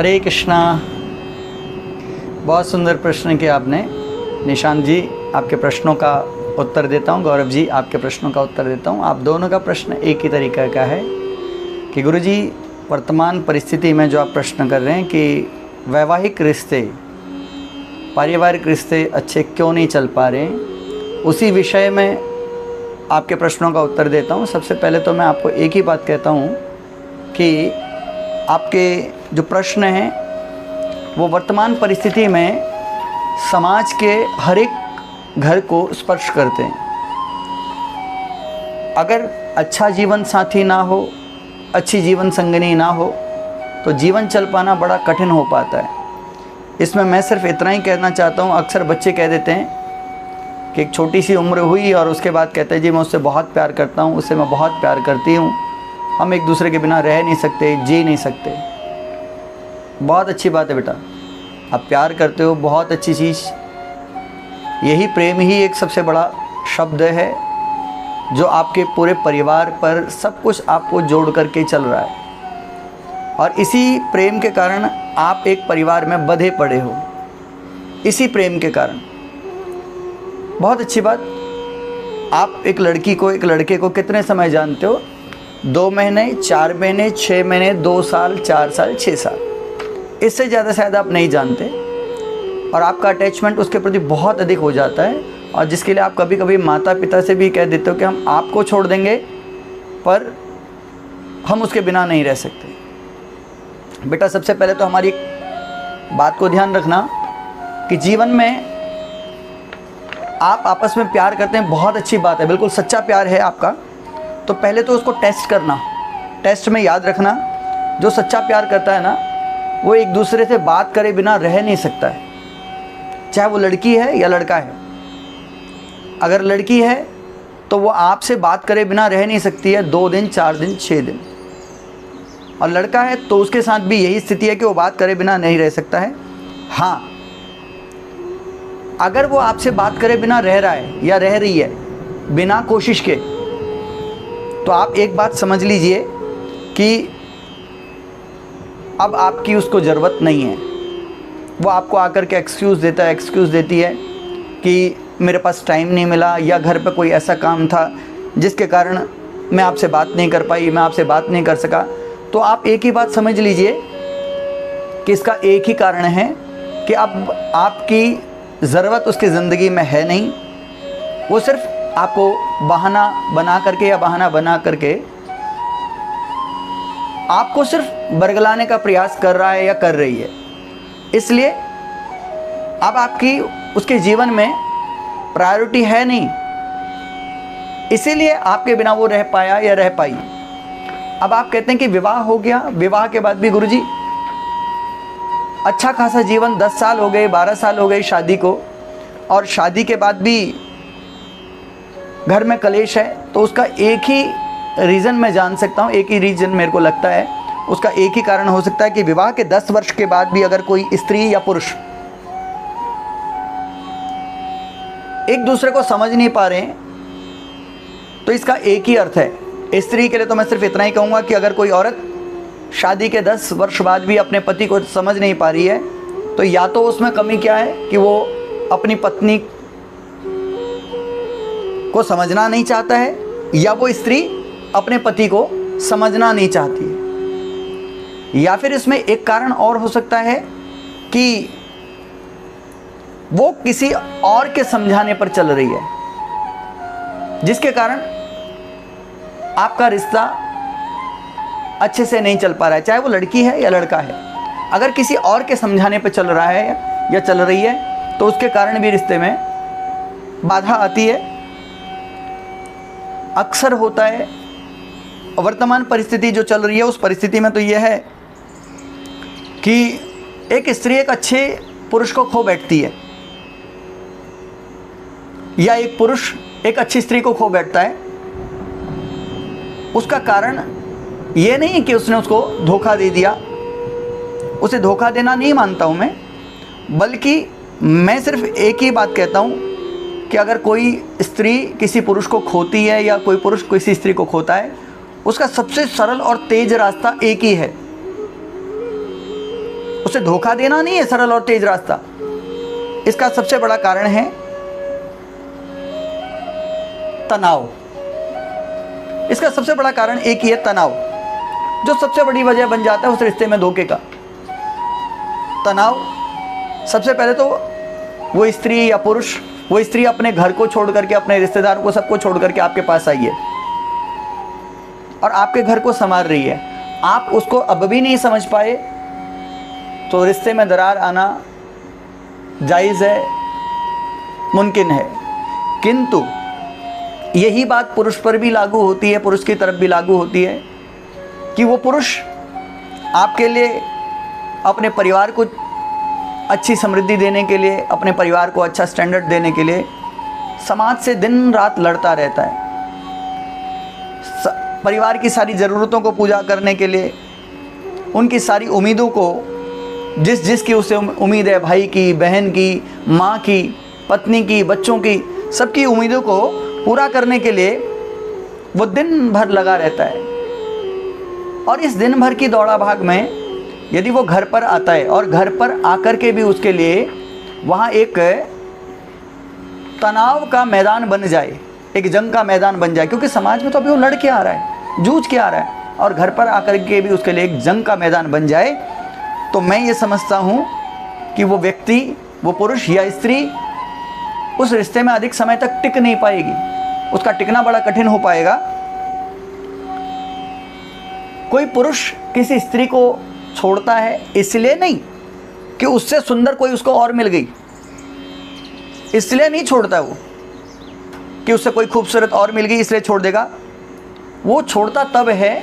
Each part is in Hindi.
हरे कृष्णा। बहुत सुंदर प्रश्न किया आपने निशांत जी। आपके प्रश्नों का उत्तर देता हूँ। गौरव जी, आपके प्रश्नों का उत्तर देता हूँ। आप दोनों का प्रश्न एक ही तरीके का है कि गुरुजी, वर्तमान परिस्थिति में जो आप प्रश्न कर रहे हैं कि वैवाहिक रिश्ते, पारिवारिक रिश्ते अच्छे क्यों नहीं चल पा रहे हैं, उसी विषय में आपके प्रश्नों का उत्तर देता हूँ। सबसे पहले तो मैं आपको एक ही बात कहता हूँ कि आपके जो प्रश्न हैं वो वर्तमान परिस्थिति में समाज के हर एक घर को स्पर्श करते हैं। अगर अच्छा जीवन साथी ना हो, अच्छी जीवन संगिनी ना हो, तो जीवन चल पाना बड़ा कठिन हो पाता है। इसमें मैं सिर्फ इतना ही कहना चाहता हूँ, अक्सर बच्चे कह देते हैं कि एक छोटी सी उम्र हुई और उसके बाद कहते हैं जी मैं उससे बहुत प्यार करता हूँ, उससे मैं बहुत प्यार करती हूँ, हम एक दूसरे के बिना रह नहीं सकते, जी नहीं सकते। बहुत अच्छी बात है बेटा, आप प्यार करते हो, बहुत अच्छी चीज़। यही प्रेम ही एक सबसे बड़ा शब्द है जो आपके पूरे परिवार पर सब कुछ आपको जोड़ करके चल रहा है। और इसी प्रेम के कारण आप एक परिवार में बंधे पड़े हो, इसी प्रेम के कारण। बहुत अच्छी बात। आप एक लड़की को, एक लड़के को कितने समय जानते हो? 2 महीने, 4 महीने, 6 महीने, 2 साल, 4 साल, 6 साल, इससे ज़्यादा शायद आप नहीं जानते। और आपका अटैचमेंट उसके प्रति बहुत अधिक हो जाता है, और जिसके लिए आप कभी कभी माता पिता से भी कह देते हो कि हम आपको छोड़ देंगे पर हम उसके बिना नहीं रह सकते। बेटा, सबसे पहले तो हमारी बात को ध्यान रखना कि जीवन में आप आपस में प्यार करते हैं, बहुत अच्छी बात है, बिल्कुल सच्चा प्यार है आपका। तो पहले तो उसको टेस्ट करना। टेस्ट में याद रखना, जो सच्चा प्यार करता है ना, वो एक दूसरे से बात करे बिना रह नहीं सकता है, चाहे वो लड़की है या लड़का है। अगर लड़की है तो वो आपसे बात करे बिना रह नहीं सकती है 2 दिन, 4 दिन, 6 दिन। और लड़का है तो उसके साथ भी यही स्थिति है कि वो बात करे बिना नहीं रह सकता है। हाँ, अगर वो आपसे बात करे बिना रह रहा है या रह रही है बिना कोशिश के, तो आप एक बात समझ लीजिए कि अब आपकी उसको ज़रूरत नहीं है। वो आपको आकर के एक्सक्यूज़ देता है, एक्सक्यूज़ देती है कि मेरे पास टाइम नहीं मिला, या घर पे कोई ऐसा काम था जिसके कारण मैं आपसे बात नहीं कर पाई, मैं आपसे बात नहीं कर सका। तो आप एक ही बात समझ लीजिए कि इसका एक ही कारण है कि अब आपकी ज़रूरत उसकी ज़िंदगी में है नहीं। वो सिर्फ आपको बहाना बना करके या बहाना बना करके आपको सिर्फ बरगलाने का प्रयास कर रहा है या कर रही है। इसलिए अब आपकी उसके जीवन में प्रायोरिटी है नहीं, इसीलिए आपके बिना वो रह पाया या रह पाई। अब आप कहते हैं कि विवाह हो गया, विवाह के बाद भी गुरुजी अच्छा खासा जीवन, 10 साल हो गए, 12 साल हो गए शादी को, और शादी के बाद भी घर में कलेश है। तो उसका एक ही रीज़न मैं जान सकता हूँ, एक ही रीज़न मेरे को लगता है, उसका एक ही कारण हो सकता है कि विवाह के 10 वर्ष के बाद भी अगर कोई स्त्री या पुरुष एक दूसरे को समझ नहीं पा रहे हैं, तो इसका एक ही अर्थ है। स्त्री के लिए तो मैं सिर्फ इतना ही कहूँगा कि अगर कोई औरत शादी के 10 वर्ष बाद भी अपने पति को समझ नहीं पा रही है, तो या तो उसमें कमी क्या है कि वो अपनी पत्नी को समझना नहीं चाहता है, या वो स्त्री अपने पति को समझना नहीं चाहती है। या फिर इसमें एक कारण और हो सकता है कि वो किसी और के समझाने पर चल रही है, जिसके कारण आपका रिश्ता अच्छे से नहीं चल पा रहा है, चाहे वो लड़की है या लड़का है। अगर किसी और के समझाने पर चल रहा है या चल रही है, तो उसके कारण भी रिश्ते में बाधा आती है। अक्सर होता है। वर्तमान परिस्थिति जो चल रही है, उस परिस्थिति में तो यह है कि एक स्त्री एक अच्छे पुरुष को खो बैठती है, या एक पुरुष एक अच्छी स्त्री को खो बैठता है। उसका कारण ये नहीं कि उसने उसको धोखा दे दिया, उसे धोखा देना नहीं मानता हूँ मैं, बल्कि मैं सिर्फ एक ही बात कहता हूँ कि अगर कोई स्त्री किसी पुरुष को खोती है या कोई पुरुष किसी स्त्री को खोता है, उसका सबसे सरल और तेज रास्ता एक ही है, उसे धोखा देना नहीं है सरल और तेज रास्ता। इसका सबसे बड़ा कारण है तनाव। इसका सबसे बड़ा कारण एक ही है, तनाव, जो सबसे बड़ी वजह बन जाता है उस रिश्ते में धोखे का। तनाव, सबसे पहले तो वो स्त्री या पुरुष, वो स्त्री अपने घर को छोड़ करके, अपने रिश्तेदारों को, सबको छोड़ करके आपके पास आई है और आपके घर को संभाल रही है। आप उसको अब भी नहीं समझ पाए तो रिश्ते में दरार आना जायज़ है, मुमकिन है। किंतु यही बात पुरुष पर भी लागू होती है, पुरुष की तरफ भी लागू होती है कि वो पुरुष आपके लिए, अपने परिवार को अच्छी समृद्धि देने के लिए, अपने परिवार को अच्छा स्टैंडर्ड देने के लिए समाज से दिन रात लड़ता रहता है। परिवार की सारी ज़रूरतों को पूरा करने के लिए, उनकी सारी उम्मीदों को, जिसकी उसे उम्मीद है, भाई की, बहन की, माँ की, पत्नी की, बच्चों की, सबकी उम्मीदों को पूरा करने के लिए वो दिन भर लगा रहता है। और इस दिन भर की दौड़ा भाग में यदि वो घर पर आता है और घर पर आकर के भी उसके लिए वहाँ एक तनाव का मैदान बन जाए, एक जंग का मैदान बन जाए, क्योंकि समाज में तो अभी वो लड़ के आ रहा है, जूझ के आ रहा है, और घर पर आकर के भी उसके लिए एक जंग का मैदान बन जाए, तो मैं ये समझता हूँ कि वो व्यक्ति, वो पुरुष या स्त्री उस रिश्ते में अधिक समय तक टिक नहीं पाएगी। उसका टिकना बड़ा कठिन हो पाएगा। कोई पुरुष किसी स्त्री को छोड़ता है इसलिए नहीं कि उससे सुंदर कोई उसको और मिल गई, इसलिए नहीं छोड़ता वो कि उससे कोई खूबसूरत और मिल गई इसलिए छोड़ देगा। वो छोड़ता तब है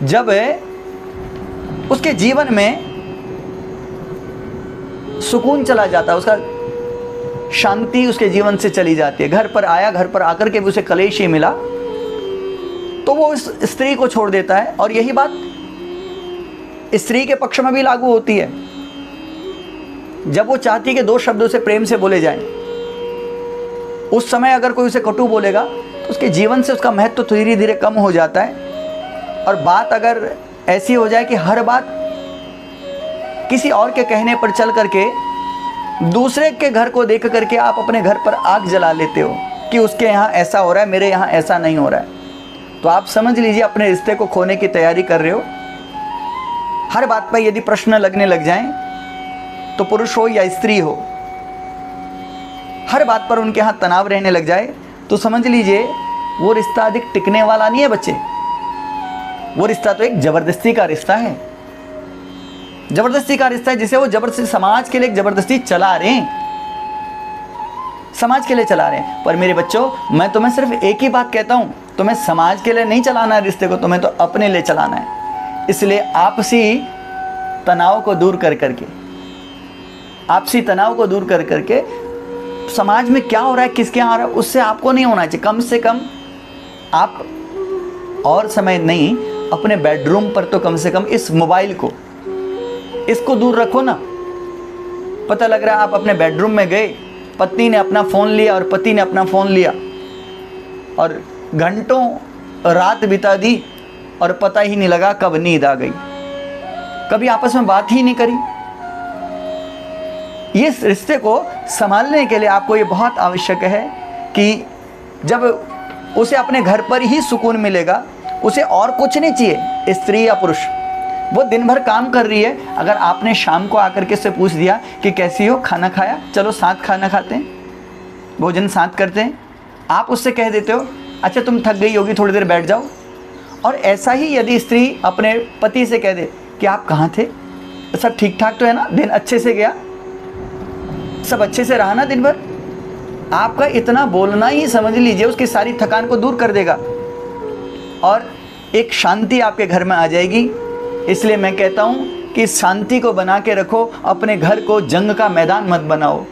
जब उसके जीवन में सुकून चला जाता है, उसका शांति उसके जीवन से चली जाती है। घर पर आया, घर पर आकर के भी उसे कलेश ही मिला तो वो इस स्त्री को छोड़ देता है। और यही बात स्त्री के पक्ष में भी लागू होती है। जब वो चाहती है कि दो शब्दों से प्रेम से बोले जाएं, उस समय अगर कोई उसे कटु बोलेगा तो उसके जीवन से उसका महत्व तो धीरे धीरे कम हो जाता है। और बात अगर ऐसी हो जाए कि हर बात किसी और के कहने पर चल करके, दूसरे के घर को देख करके आप अपने घर पर आग जला लेते हो कि उसके यहाँ ऐसा हो रहा है, मेरे यहाँ ऐसा नहीं हो रहा है, तो आप समझ लीजिए अपने रिश्ते को खोने की तैयारी कर रहे हो। हर बात पर यदि प्रश्न लगने लग जाएं, तो पुरुष हो या स्त्री हो, हर बात पर उनके यहाँ तनाव रहने लग जाए, तो समझ लीजिए वो रिश्ता अधिक टिकने वाला नहीं है बच्चे। वो रिश्ता तो एक ज़बरदस्ती का रिश्ता है, ज़बरदस्ती का रिश्ता है, जिसे वो ज़बरदस्ती समाज के लिए एक ज़बरदस्ती चला रहे हैं, समाज के लिए चला रहे हैं। पर मेरे बच्चों, मैं तुम्हें सिर्फ एक ही बात कहता हूँ, तुम्हें समाज के लिए नहीं चलाना है रिश्ते को, तुम्हें तो अपने लिए चलाना है। इसलिए आपसी तनाव को दूर कर करके, आपसी तनाव को दूर कर करके, समाज में क्या हो रहा है, किसके यहाँ आ रहा है, उससे आपको नहीं होना चाहिए। कम से कम आप और समय नहीं, अपने बेडरूम पर तो कम से कम इस मोबाइल को, इसको दूर रखो ना। पता लग रहा है आप अपने बेडरूम में गए, पत्नी ने अपना फ़ोन लिया और पति ने अपना फ़ोन लिया और घंटों रात बिता दी और पता ही नहीं लगा कब नींद आ गई, कभी आपस में बात ही नहीं करी। ये रिश्ते को संभालने के लिए आपको ये बहुत आवश्यक है कि जब उसे अपने घर पर ही सुकून मिलेगा, उसे और कुछ नहीं चाहिए। स्त्री या पुरुष वो दिन भर काम कर रही है, अगर आपने शाम को आकर के से पूछ दिया कि कैसी हो, खाना खाया, चलो साथ खाना खाते हैं, भोजन साथ करते हैं, आप उससे कह देते हो अच्छा तुम थक गई होगी, थोड़ी देर बैठ जाओ। और ऐसा ही यदि स्त्री अपने पति से कह दे कि आप कहाँ थे, सब ठीक ठाक तो है ना, दिन अच्छे से गया, सब अच्छे से रहा ना दिन भर, आपका इतना बोलना ही समझ लीजिए उसकी सारी थकान को दूर कर देगा और एक शांति आपके घर में आ जाएगी। इसलिए मैं कहता हूँ कि शांति को बना के रखो, अपने घर को जंग का मैदान मत बनाओ।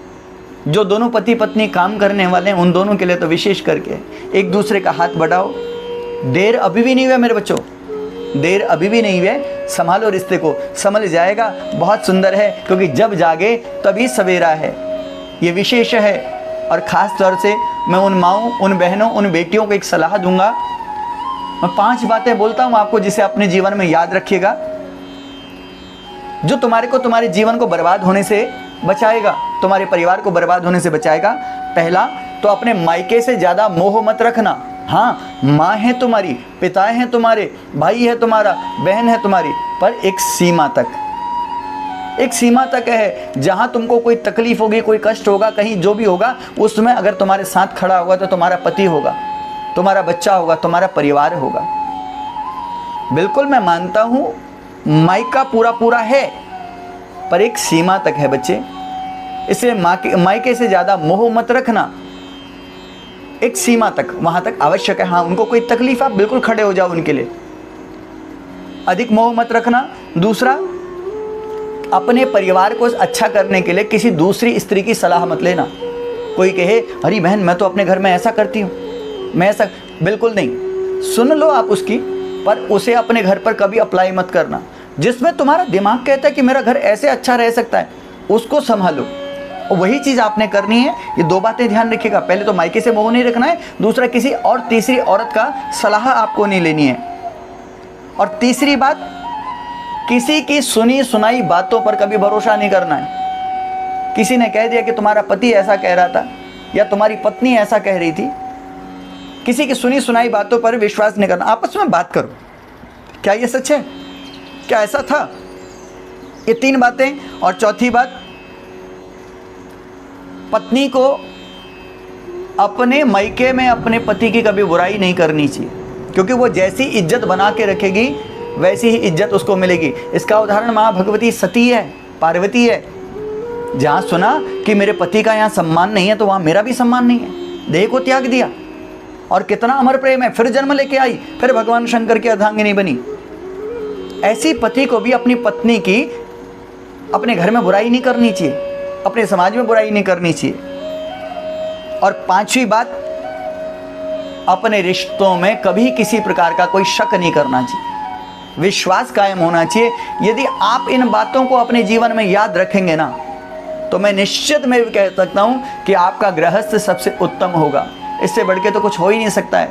जो दोनों पति पत्नी काम करने वाले हैं उन दोनों के लिए तो विशेष करके एक दूसरे का हाथ बढ़ाओ। देर अभी भी नहीं हुआ मेरे बच्चों, देर अभी भी नहीं हुई, संभालो रिश्ते को, संभल जाएगा। बहुत सुंदर है, क्योंकि जब जागे तभी सवेरा है, ये विशेष है। और ख़ास तौर से मैं उन माँओं, उन बहनों, उन बेटियों को एक सलाह दूंगा। मैं 5 बातें बोलता हूँ आपको जिसे अपने जीवन में याद रखिएगा। जो तुम्हारे जीवन को बर्बाद होने से बचाएगा, तुम्हारे परिवार को बर्बाद होने से बचाएगा। पहला तो अपने मायके से ज़्यादा मोह मत रखना। हाँ, माँ है तुम्हारी, पिता हैं तुम्हारे, भाई है तुम्हारा, बहन है तुम्हारी, पर एक सीमा तक, एक सीमा तक है। जहाँ तुमको कोई तकलीफ होगी, कोई कष्ट होगा, कहीं जो भी होगा, उसमें अगर तुम्हारे साथ खड़ा होगा तो तुम्हारा पति होगा, तुम्हारा बच्चा होगा, तुम्हारा परिवार होगा। बिल्कुल मैं मानता हूँ मायका पूरा है, पर एक सीमा तक है बच्चे। इसलिए मायके से ज़्यादा मोह मत रखना, एक सीमा तक, वहाँ तक आवश्यक है। हाँ, उनको कोई तकलीफ, आप बिल्कुल खड़े हो जाओ उनके लिए, अधिक मोह मत रखना। दूसरा, अपने परिवार को अच्छा करने के लिए किसी दूसरी स्त्री की सलाह मत लेना। कोई कहे अरे बहन मैं तो अपने घर में ऐसा करती हूँ, मैं ऐसा, बिल्कुल नहीं। सुन लो आप उसकी, पर उसे अपने घर पर कभी अप्लाई मत करना। जिसमें तुम्हारा दिमाग कहता है कि मेरा घर ऐसे अच्छा रह सकता है, उसको संभालो, और वही चीज़ आपने करनी है। ये दो बातें ध्यान रखिएगा, पहले तो मायके से मोह नहीं रखना है, दूसरा किसी और तीसरी औरत का सलाह आपको नहीं लेनी है, और तीसरी बात, किसी की सुनी सुनाई बातों पर कभी भरोसा नहीं करना है। किसी ने कह दिया कि तुम्हारा पति ऐसा कह रहा था या तुम्हारी पत्नी ऐसा कह रही थी, किसी की सुनी सुनाई बातों पर विश्वास नहीं करना। आपस में बात करो, क्या ये सच है, क्या ऐसा था, ये 3 बातें। और चौथी बात, पत्नी को अपने मायके में अपने पति की कभी बुराई नहीं करनी चाहिए, क्योंकि वो जैसी इज्जत बना के रखेगी वैसी ही इज्जत उसको मिलेगी। इसका उदाहरण माँ भगवती सती है, पार्वती है। जहाँ सुना कि मेरे पति का यहाँ सम्मान नहीं है, तो वहाँ मेरा भी सम्मान नहीं है, देह को त्याग दिया। और कितना अमर प्रेम है, फिर जन्म लेके आई, फिर भगवान शंकर की अर्धांगिनी बनी। ऐसी पति को भी अपनी पत्नी की अपने घर में बुराई नहीं करनी चाहिए, अपने समाज में बुराई नहीं करनी चाहिए। और 5वीं बात, अपने रिश्तों में कभी किसी प्रकार का कोई शक नहीं करना चाहिए, विश्वास कायम होना चाहिए। यदि आप इन बातों को अपने जीवन में याद रखेंगे ना, तो मैं निश्चित में भी कह सकता हूं कि आपका गृहस्थ सबसे उत्तम होगा। इससे बढ़ के तो कुछ हो ही नहीं सकता है।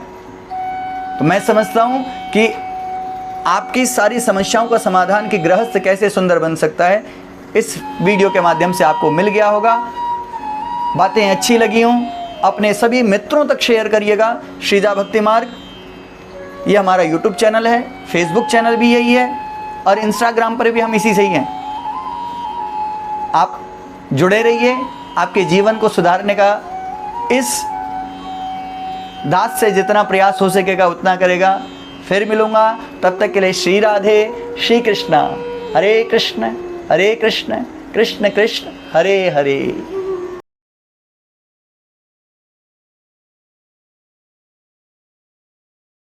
तो मैं समझता हूं कि आपकी सारी समस्याओं का समाधान कि गृहस्थ कैसे सुंदर बन सकता है, इस वीडियो के माध्यम से आपको मिल गया होगा। बातें अच्छी लगी हों, अपने सभी मित्रों तक शेयर करिएगा। श्रीजा भक्ति मार्ग ये हमारा यूट्यूब चैनल है, फेसबुक चैनल भी यही है, और इंस्टाग्राम पर भी हम इसी से ही हैं। आप जुड़े रहिए, आपके जीवन को सुधारने का इस दास से जितना प्रयास हो सकेगा उतना करेगा। फिर मिलूंगा, तब तक के लिए श्री राधे, श्री कृष्णा, हरे कृष्ण कृष्ण कृष्ण हरे हरे।